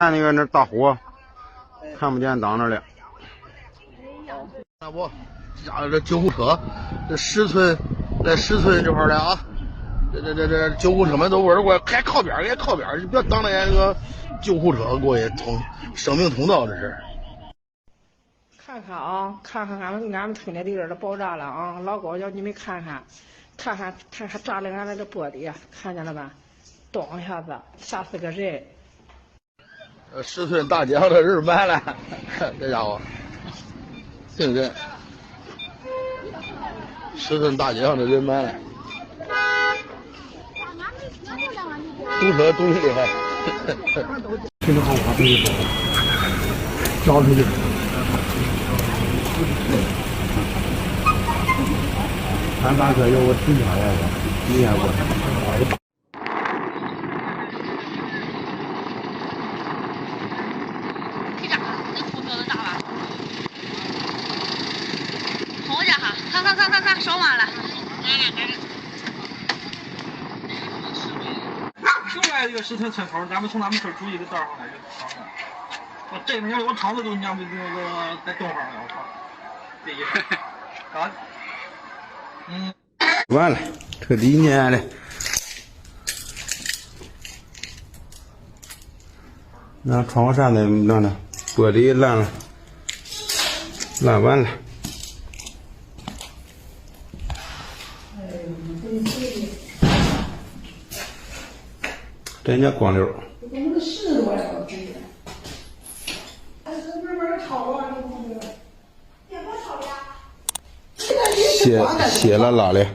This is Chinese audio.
看那个那大火，看不见挡着了。那不，家这救护车，这10村，在10村这块的啊，这救护车们都围过来，该靠边该靠边，你别挡着人家这个救护车过去生命通道这是。看看啊，看看俺们村的地儿都爆炸了啊！老高叫你们看看炸了俺那个玻璃，看见了吧？咚一下子，吓死个人。10村大街上的人满了，这家伙，挺人。10村大街上的人满了，堵车堵得厉害。听着好话别说，交出去。俺大哥要我10年来了，1年过。这家这火苗子大吧？好家伙，看，烧完了。就来这个10村村口，咱们从他们村出一个道上来就烧了。我这边我厂子都娘不那个在东方了，我操！这一下，啊，完了，彻底蔫了。那窗户扇子弄的，玻璃烂了，烂完了。人家光溜。血了拉的。